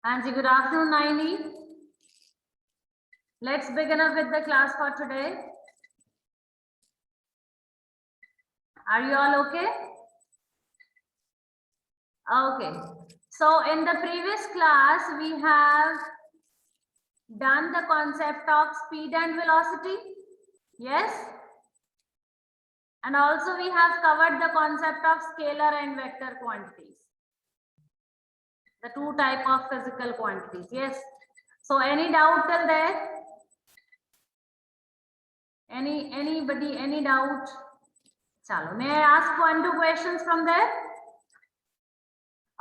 Anji, good afternoon, Naini. Let's begin up with the class for today. Are you all okay? Okay. So in the previous class, we have done the concept of speed and velocity. Yes. And also we have covered the concept of scalar and vector quantities. The two type of physical quantities. Yes. So any doubt till there? Anybody, any doubt? Chalo, may I ask 1-2 questions from there?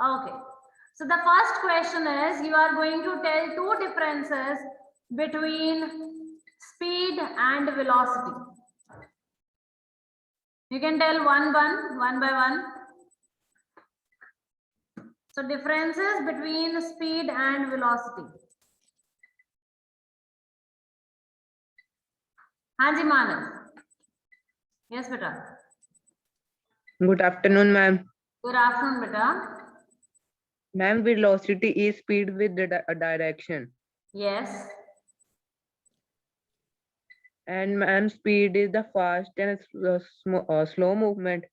Okay. So the first question is, you are going to tell two differences between speed and velocity. You can tell one by one. So differences between speed and velocity. Hanji Manav. Yes, beta. Good afternoon, ma'am. Good afternoon, beta. Ma'am, velocity is speed with the direction. Yes. And ma'am, speed is the fast and slow movement.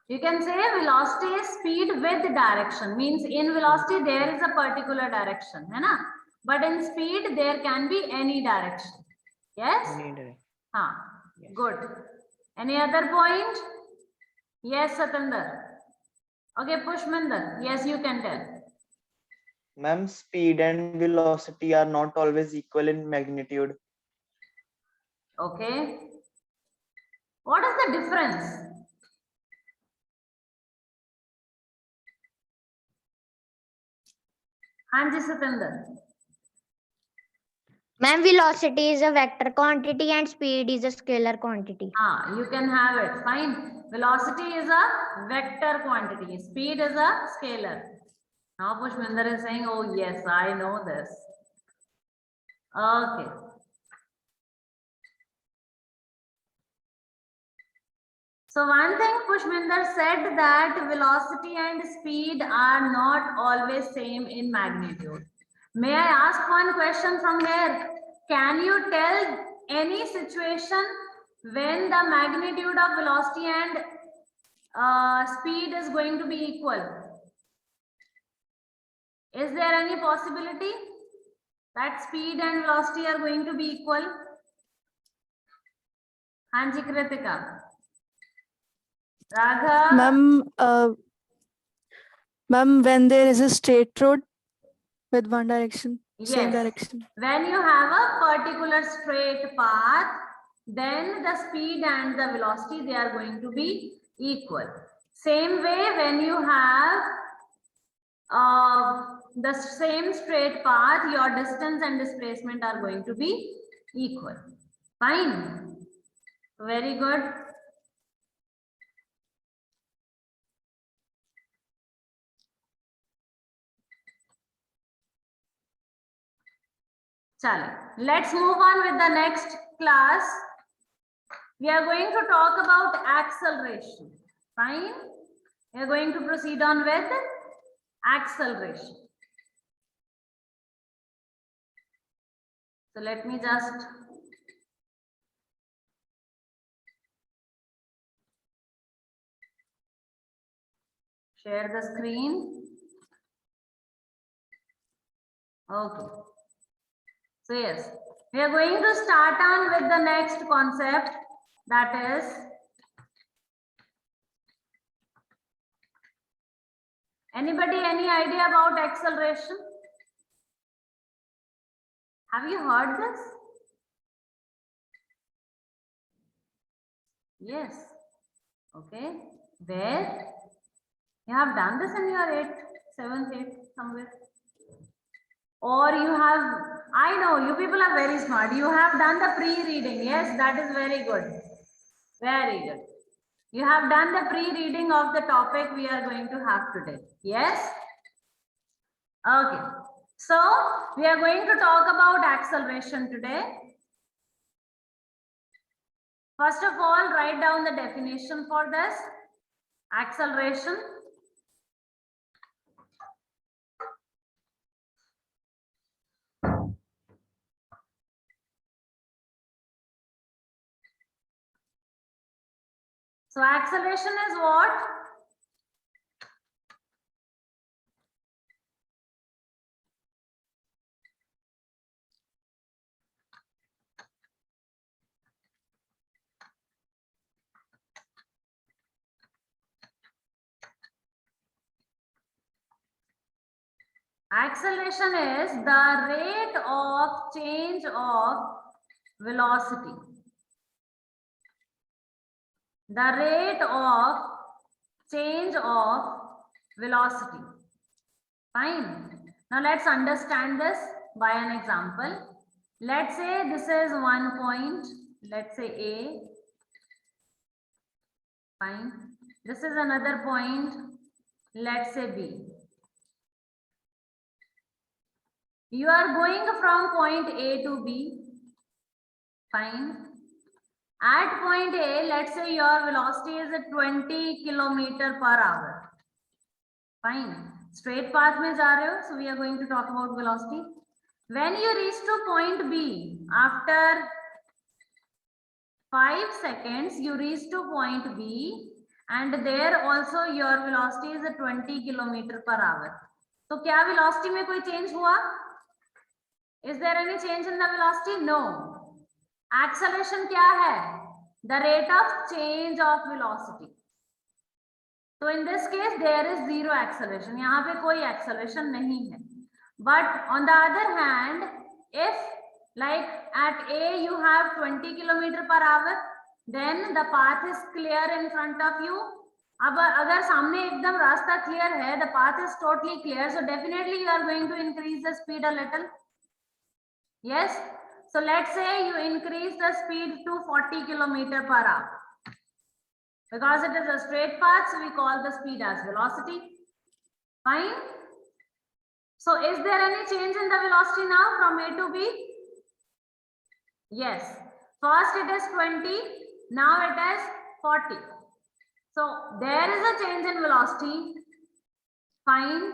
You can say velocity is speed with direction. Means in velocity there is a particular direction, है ना? But in speed there can be any direction. Yes? Haan. Yes. Good. Any other point? Yes, Satinder. Okay, Pushminder. Yes, you can tell. Ma'am, speed and velocity are not always equal in magnitude. Okay. What is the difference? Hanji Satinder. Ma'am, velocity is a vector quantity and speed is a scalar quantity. You can have it. Fine. Velocity is a vector quantity. Speed is a scalar. Now Pushminder is saying, oh yes, I know this. Okay. So one thing Pushminder said that velocity and speed are not always same in magnitude. May I ask one question from here? Can you tell any situation when the magnitude of velocity and speed is going to be equal? Is there any possibility that speed and velocity are going to be equal? Hanji Kritika. Raghav. Ma'am, when there is a straight road with one direction, same direction. When you have a particular straight path, then the speed and the velocity, they are going to be equal. Same way, when you have the same straight path, your distance and displacement are going to be equal. Fine. Very good. Chale. Let's move on with the next class. We are going to talk about acceleration. Fine. We are going to proceed on with acceleration. So let me just share the screen. Okay. So yes, we are going to start on with the next concept, that is anybody any idea about acceleration? Have you heard this? Yes. Okay. Where? You have done this in your 8th, 7th, 8th somewhere. Or you have, I know you people are very smart. You have done the pre-reading. Yes, that is very good. Very good. You have done the pre-reading of the topic we are going to have today. Yes? Okay. So, we are going to talk about acceleration today. First of all, write down the definition for this. Acceleration. So acceleration is what? Acceleration is the rate of change of velocity. The rate of change of velocity. Fine. Now let's understand this by an example. Let's say this is one point. Let's say A. Fine. This is another point. Let's say B. You are going from point A to B. Fine. At point A, let's say your velocity is at 20 km/h. Fine. Straight path mein ja rahe ho, so we are going to talk about velocity. When you reach to point B, after 5 seconds, you reach to point B, and there also your velocity is at 20 km/h. So क्या velocity में कोई change हुआ? Is there any change in the velocity? No. Acceleration क्या है? The rate of change of velocity. So in this case there is zero acceleration. यहाँ पे कोई acceleration नहीं है. But on the other hand, if like at A you have 20 km/h, then the path is clear in front of you. अब अगर सामने एकदम रास्ता clear है, the path is totally clear, so definitely you are going to increase the speed a little. Yes. So let's say you increase the speed to 40 km/h. Because it is a straight path, so we call the speed as velocity. Fine. So is there any change in the velocity now from A to B? Yes. First it is 20, now it is 40. So there is a change in velocity. Fine.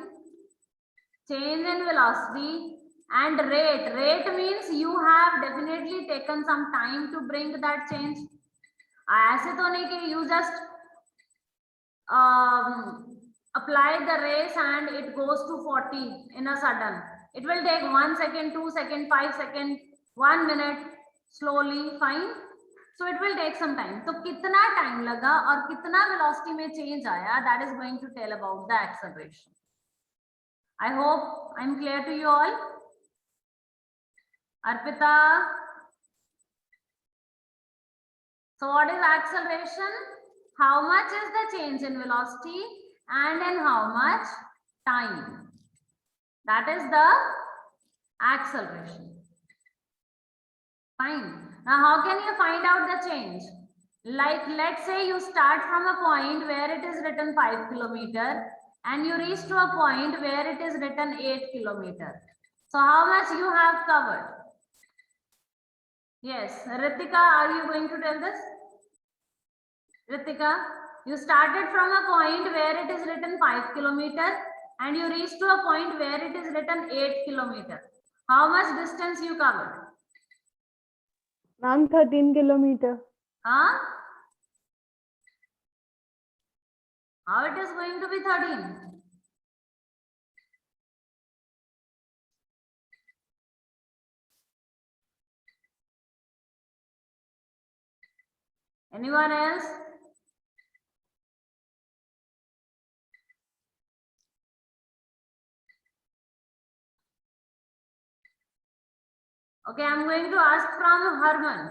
Change in velocity. And rate. Rate means you have definitely taken some time to bring that change. ऐसे तो नहीं कि you just apply the race and it goes to 40 in a sudden. It will take 1 second, 2 seconds, 5 seconds, 1 minute, slowly. Fine. So it will take some time. तो कितना time लगा और कितना velocity में change आया, that is going to tell about the acceleration. I hope I'm clear to you all. Arpita. So what is acceleration? How much is the change in velocity and in how much time? That is the acceleration. Fine. Now how can you find out the change? Like let's say you start from a point where it is written 5 km and you reach to a point where it is written 8 km. So how much you have covered? Yes, Ritika, are you going to tell this? Ritika, you started from a point where it is written 5 km and you reached to a point where it is written 8 km. How much distance you covered? Ma'am, 13 kilometer. Huh? How it is going to be 13? Anyone else? Okay, I'm going to ask from Harman.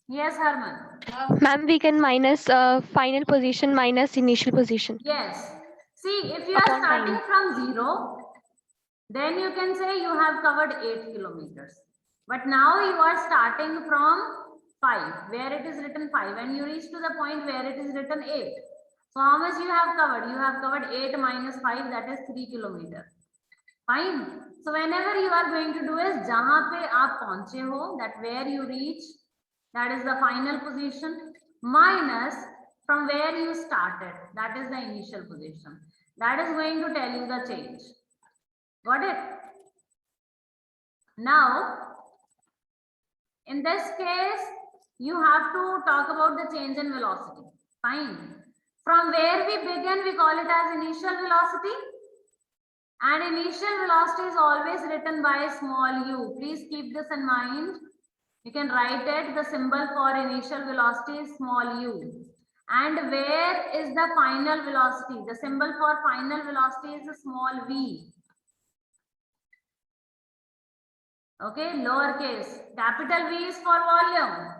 Yes, Harman. Ma'am, we can minus final position minus initial position. Yes. See, if you are Upon starting time. from 0, then you can say you have covered 8 kilometers. But now you are starting from 5, where it is written 5, and you reach to the point where it is written 8. So how much you have covered? You have covered 8 minus 5, that is 3 kilometers. Fine. So whenever you are going to do is, jahan pe aap pahunche ho, that where you reach, that is the final position, minus from where you started, that is the initial position. That is going to tell you the change. Got it? Now, in this case, you have to talk about the change in velocity. Fine. From where we begin, we call it as initial velocity. And initial velocity is always written by small u. Please keep this in mind. You can write it. The symbol for initial velocity is small u. And where is the final velocity? The symbol for final velocity is a small v. Okay, lowercase. Capital V is for volume.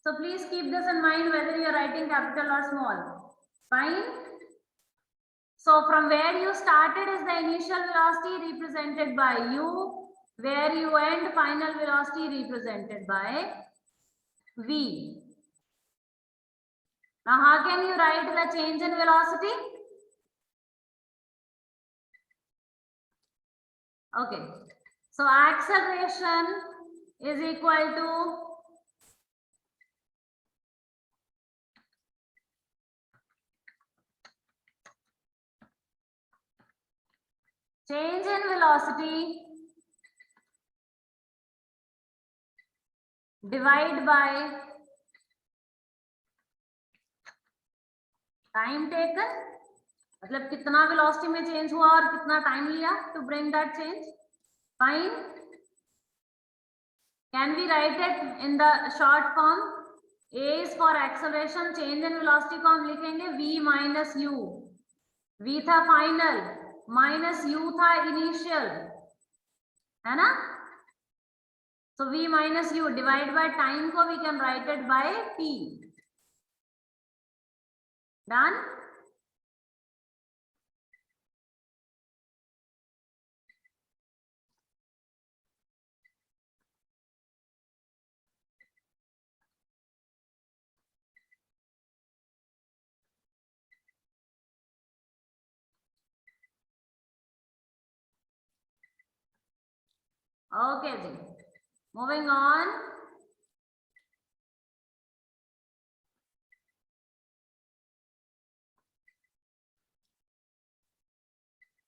So please keep this in mind whether you are writing capital or small. Fine. So from where you started is the initial velocity represented by u. Where you end, final velocity represented by v. Now how can you write the change in velocity? Okay. So acceleration is equal to change in velocity divide by time taken. मतलब कितना velocity में change हुआ और कितना time लिया to bring that change. Fine. Can we write it in the short form? A is for acceleration, change in velocity को हम लिखेंगे v minus u. V था final, minus u था initial, है ना? So v minus u divide by time को we can write it by t. Done? Okay, ji. Moving on.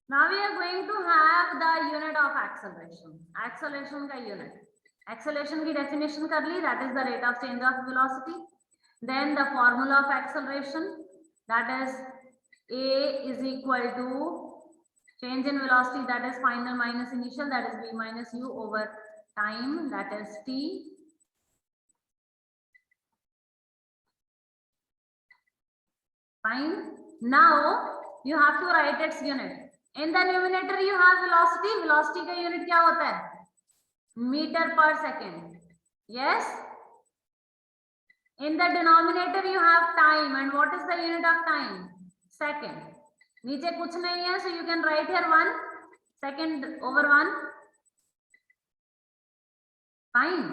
Now we are going to have the unit of acceleration. Acceleration ka unit. Acceleration की definition कर ली, that is the rate of change of velocity. Then the formula of acceleration, that is A is equal to change in velocity, that is final minus initial, that is v minus u over time, that is t. Fine. Now you have to write its unit. In the numerator you have velocity. Velocity का unit क्या होता है? Meter per second. Yes. In the denominator you have time, and what is the unit of time? Second. नीचे कुछ नहीं है, so you can write here 1 second over 1. Fine.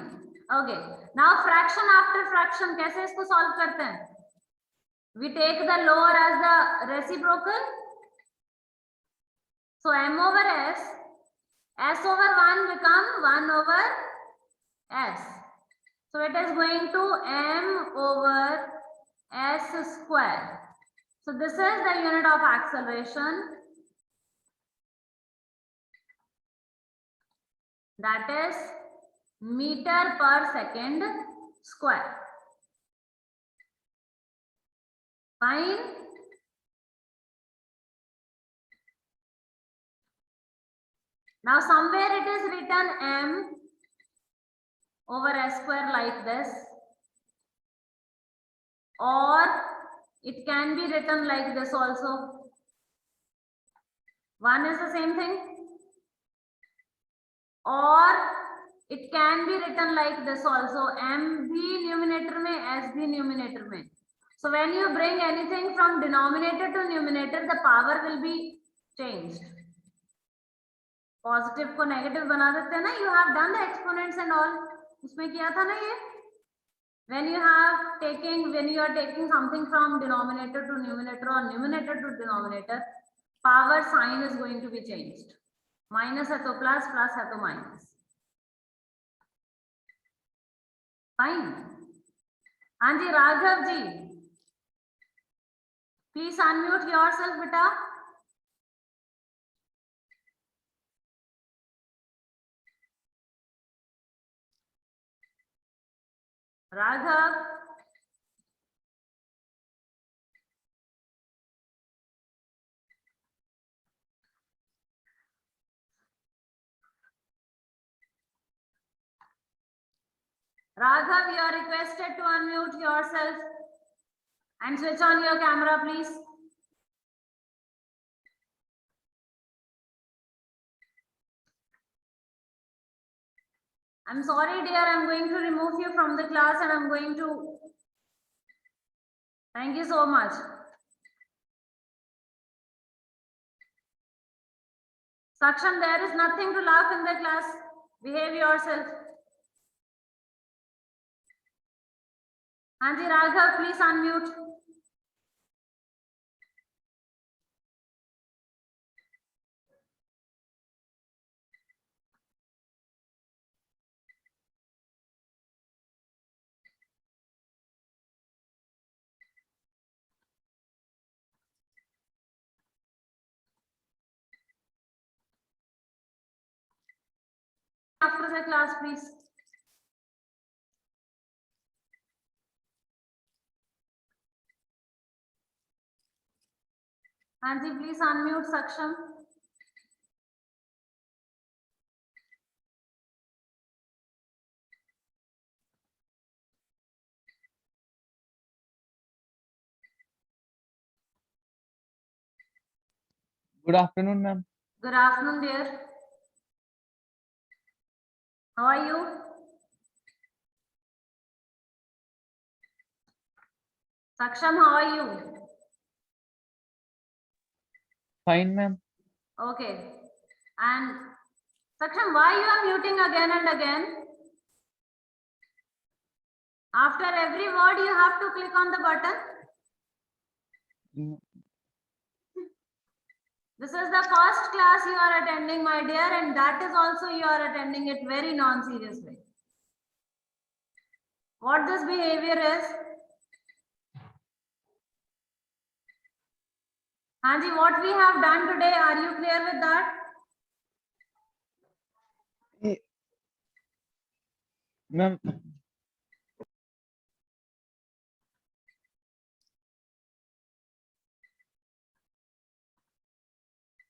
Okay. Now fraction after fraction कैसे इसको solve करते हैं? We take the lower as the reciprocal. So m over s over 1 become 1 over s. So it is going to m over s square. So this is the unit of acceleration, that is meter per second square. Fine. Now somewhere it is written m over s square like this, or it can be written like this also. 1 is the same thing, or it can be written like this also. m bhi numerator mein, s bhi numerator mein. So when you bring anything from denominator to numerator, the power will be changed. Positive को negative बना देते हैं ना. You have done the exponents and all. उसमें किया था ना ये. When you are taking something from denominator to numerator or numerator to denominator, power sign is going to be changed. Minus है तो plus, plus है तो minus. Fine. हाँ जी Raghav ji, please unmute yourself, beta. Raghav. Raghav, you are requested to unmute yourself and switch on your camera, please. I'm sorry, dear, I'm going to remove you from the class and I'm going to... Thank you so much. Saksham, there is nothing to laugh in the class. Behave yourself. Hanji, Raghav, please unmute. After the class, please. Hanji, please unmute Saksham. Good afternoon, ma'am. Good afternoon, dear. How are you? Saksham, how are you? Fine, ma'am. Okay. And Saksham, why you are muting again and again? After every word, you have to click on the button. Mm, This is the first class you are attending, my dear, and that is also you are attending it very non-seriously. What this behavior is? Hanji, what we have done today, are you clear with that? Ma'am,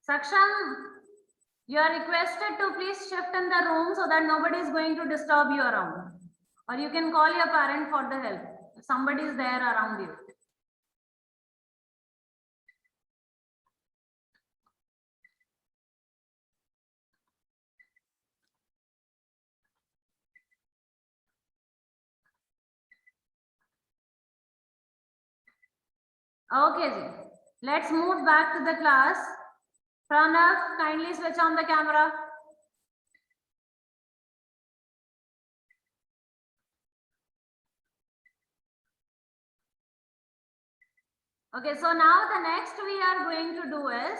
Saksham, you are requested to please shift in the room so that nobody is going to disturb you around. Or you can call your parent for the help if somebody is there around you. Okay, ji. Let's move back to the class. Pranav, kindly switch on the camera. Okay, so now the next we are going to do is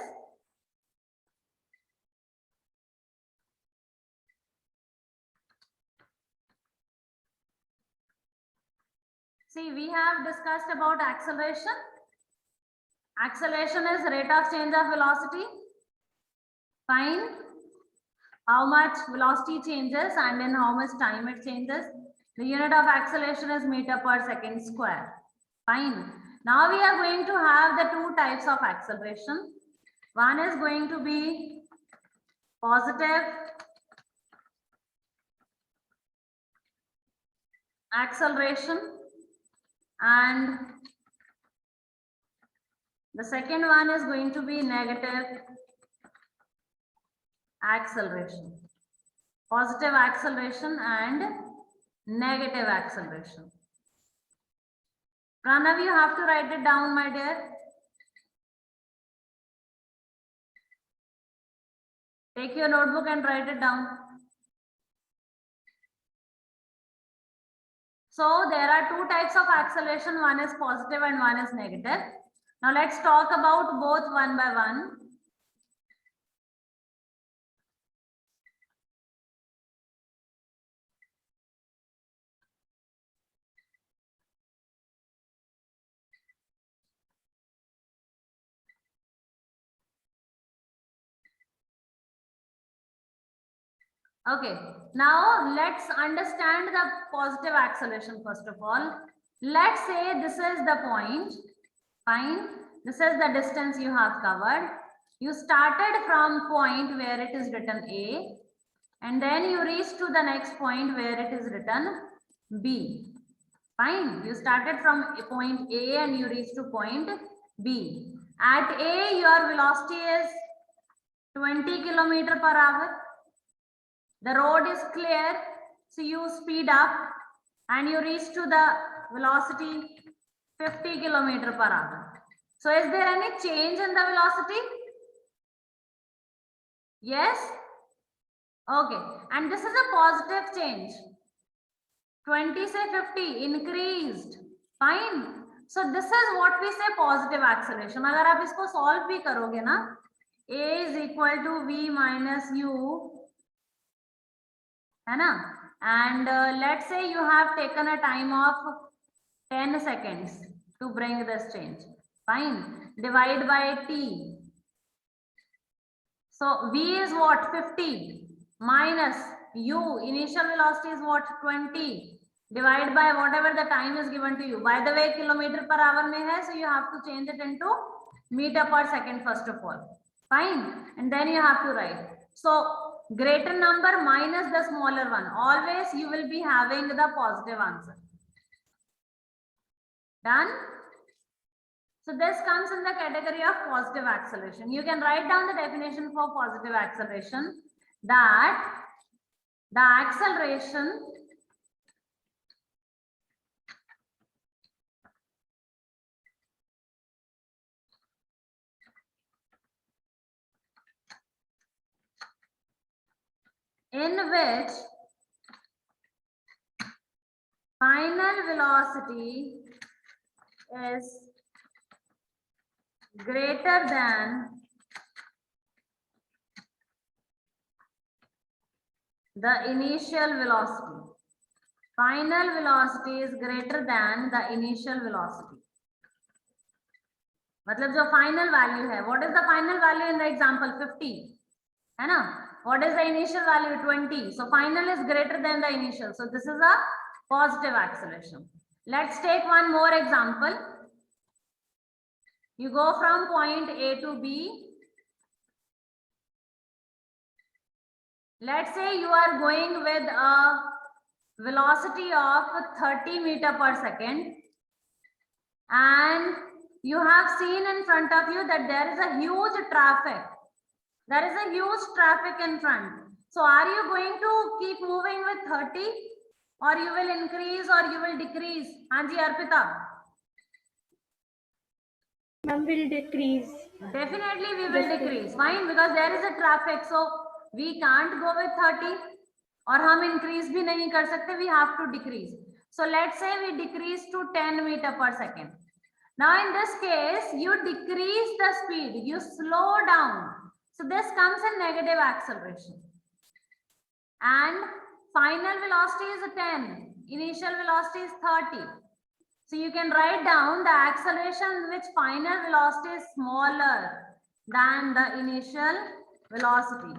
see, we have discussed about acceleration. Acceleration is rate of change of velocity. Find how much velocity changes and in how much time it changes. The unit of acceleration is meter per second square. Fine. Now we are going to have the two types of acceleration. One is going to be positive acceleration and the second one is going to be negative acceleration. Positive acceleration and negative acceleration. Pranav, you have to write it down, my dear. Take your notebook and write it down. So there are two types of acceleration. One is positive and one is negative. Now let's talk about both one by one. Okay, now let's understand the positive acceleration first of all. Let's say this is the point. Fine. This is the distance you have covered. You started from point where it is written A, and then you reach to the next point where it is written B. Fine. You started from a point A and you reached to point B. At A, your velocity is 20 kilometer per hour. The road is clear, so you speed up and you reach to the velocity 50 kilometer per hour. So is there any change in the velocity? Yes? Okay. And this is a positive change. 20 say 50 increased. Fine. So this is what we say positive acceleration. अगर आप इसको solve भी करोगे ना, A is equal to V minus U, है ना? And let's say you have taken a time of 10 seconds to bring this change. Fine. Divide by T. So V is what? 50 minus U. Initial velocity is what? 20. Divide by whatever the time is given to you. By the way, kilometer per hour mein hai, so you have to change it into meter per second first of all. Fine. And then you have to write. So greater number minus the smaller one. Always you will be having the positive answer. Done? So this comes in the category of positive acceleration. You can write down the definition for positive acceleration, that the acceleration in which final velocity is greater than the initial velocity. Final velocity is greater than the initial velocity. मतलब जो final value है, what is the final value in the example? 50, है ना? What is the initial value? 20. So final is greater than the initial. So this is a positive acceleration. Let's take one more example. You go from point A to B. Let's say you are going with a velocity of 30 meter per second, and you have seen in front of you that there is a huge traffic. There is a huge traffic in front. So are you going to keep moving with 30, or you will increase, or you will decrease? Hanji Arpita. Ma'am, will decrease. Definitely we will decrease. Fine, because there is a traffic. So we can't go with 30, और हम increase भी नहीं कर सकते. We have to decrease. So let's say we decrease to 10 meter per second. Now in this case, you decrease the speed. You slow down. So this comes in negative acceleration. And final velocity is 10. Initial velocity is 30. So you can write down the acceleration in which final velocity is smaller than the initial velocity.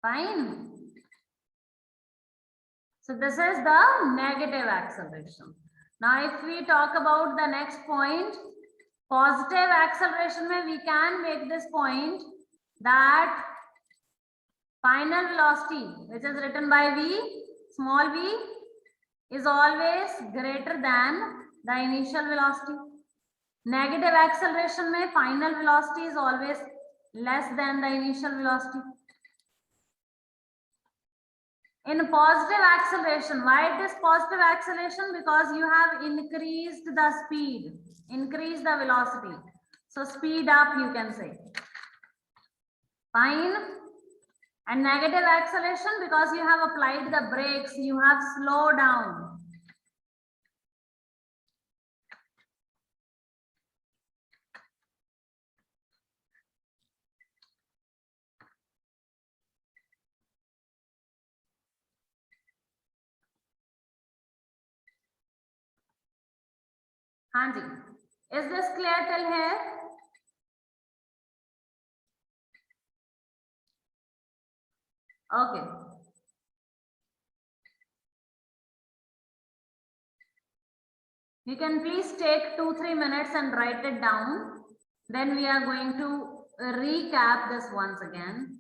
Fine. So this is the negative acceleration. Now if we talk about the next point, positive acceleration, we can make this point that final velocity, which is written by V, small v, is always greater than the initial velocity. Negative acceleration, final velocity is always less than the initial velocity. In positive acceleration, why it is positive acceleration? Because you have increased the speed, increased the velocity. So speed up, you can say. Fine. And negative acceleration, because you have applied the brakes, you have slowed down. हाँ जी, is this clear till here? Okay. You can please take 2-3 minutes and write it down. Then we are going to recap this once again.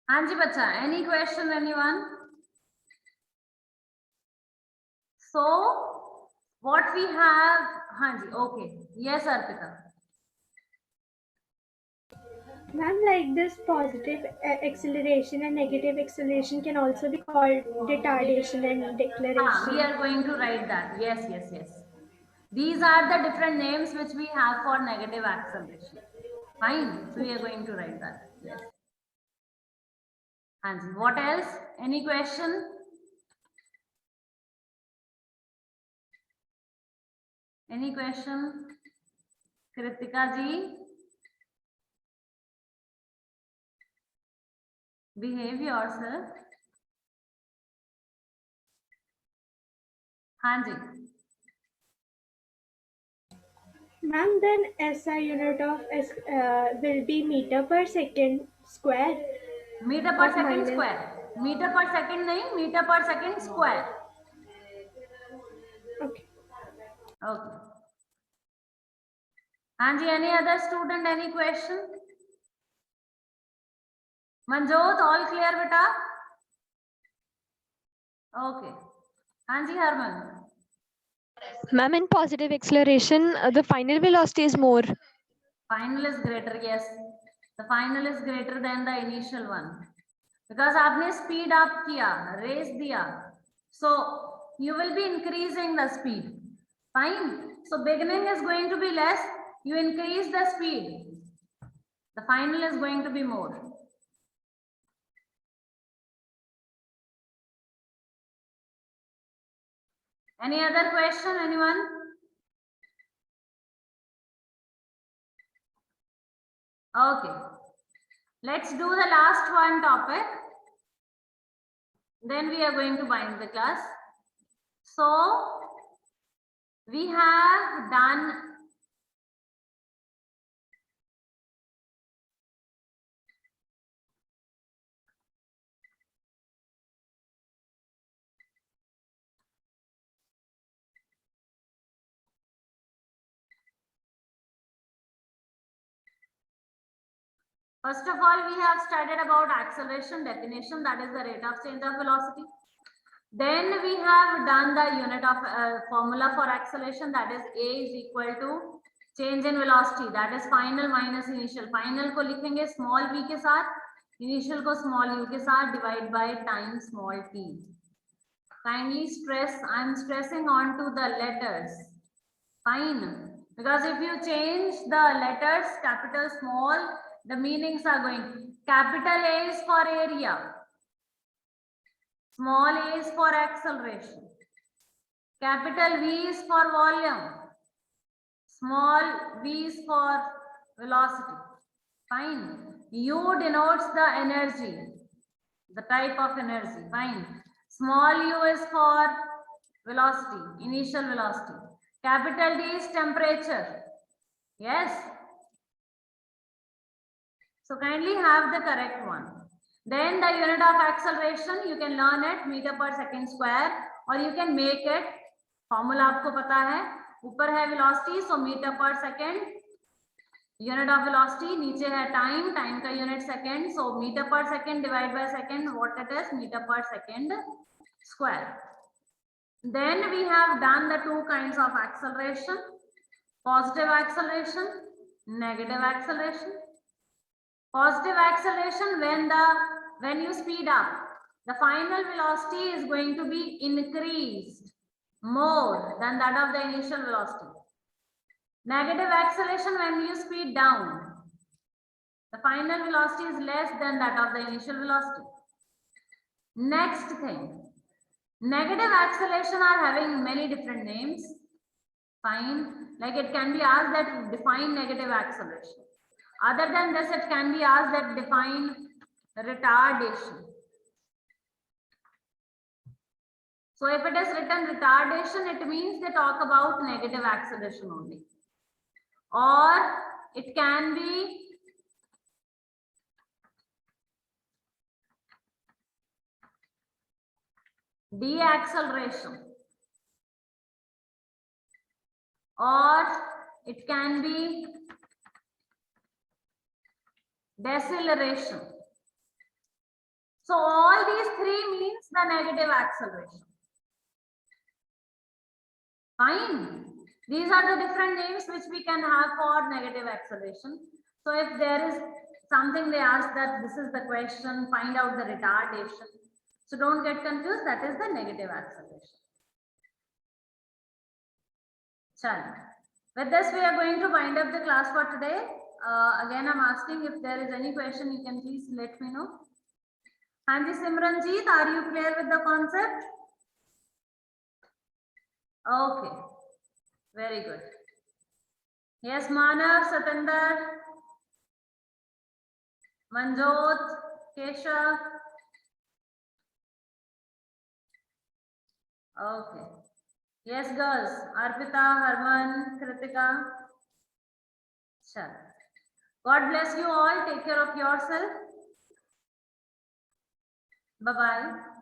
हाँ जी बच्चा, any question anyone? So what we have, हाँ जी, okay, yes Arpita. Ma'am, like this positive acceleration and negative acceleration can also be called retardation and deceleration. We are going to write that. Yes, yes, yes. These are the different names which we have for negative acceleration. Fine. So we are going to write that. Yes. And what else? Any question? Any question? Kritika ji? Behave yourself. हाँ जी. Ma'am, then SI unit of will be meter per second square. Meter per Or second minus- square. Meter per second नहीं, meter per second square. Okay. Okay. हाँ जी, any other student, any question? Manjot, all clear beta? Okay. हाँ जी Harman. Ma'am, in positive acceleration, the final velocity is more. Final is greater, yes. The final is greater than the initial one. Because आपने speed up किया, raise दिया. So you will be increasing the speed. Fine. So beginning is going to be less. You increase the speed. The final is going to be more. Any other question, anyone? Okay. Let's do the last one topic. Then we are going to bind the class. So we have done first of all, we have studied about acceleration definition, that is the rate of change of velocity. Then we have done the unit of formula for acceleration, that is A is equal to change in velocity, that is final minus initial. Final को लिखेंगे small v के साथ, initial को small u के साथ, divide by time small t. Kindly stress, I am stressing on to the letters. Fine. Because if you change the letters, capital, small, the meanings are going. Capital A is for area. Small a is for acceleration. Capital V is for volume. Small v is for velocity. Fine. U denotes the energy, the type of energy. Fine. Small u is for velocity, initial velocity. Capital D is temperature. Yes. So kindly have the correct one. Then the unit of acceleration, you can learn it meter per second square, or you can make it, formula आपको पता है, ऊपर है velocity, so meter per second Unit of velocity नीचे है time, time का unit second, so meter per second divided by second, what it is, meter per second square. Then we have done the two kinds of acceleration, positive acceleration, negative acceleration. Positive acceleration, when you speed up, the final velocity is going to be increased more than that of the initial velocity. Negative acceleration, when you speed down, the final velocity is less than that of the initial velocity. Next thing, negative acceleration are having many different names. Fine, like it can be asked that define negative acceleration. Other than this, it can be asked that define retardation. So if it is written retardation, it means they talk about negative acceleration only. Or it can be deacceleration, or it can be deceleration. So all these three means the negative acceleration. Fine. These are the different names which we can have for negative acceleration. So if there is something they ask that this is the question, find out the retardation. So don't get confused, that is the negative acceleration. Chal. With this, we are going to wind up the class for today. Again, I'm asking if there is any question, you can please let me know. Hanji Simranjeet, are you clear with the concept? Okay, very good. Yes, Manav, Satinder, Manjot, Keshav. Okay. Yes, girls. Arpita, Harman, Kritika. Sure. God bless you all. Take care of yourself. Bye-bye.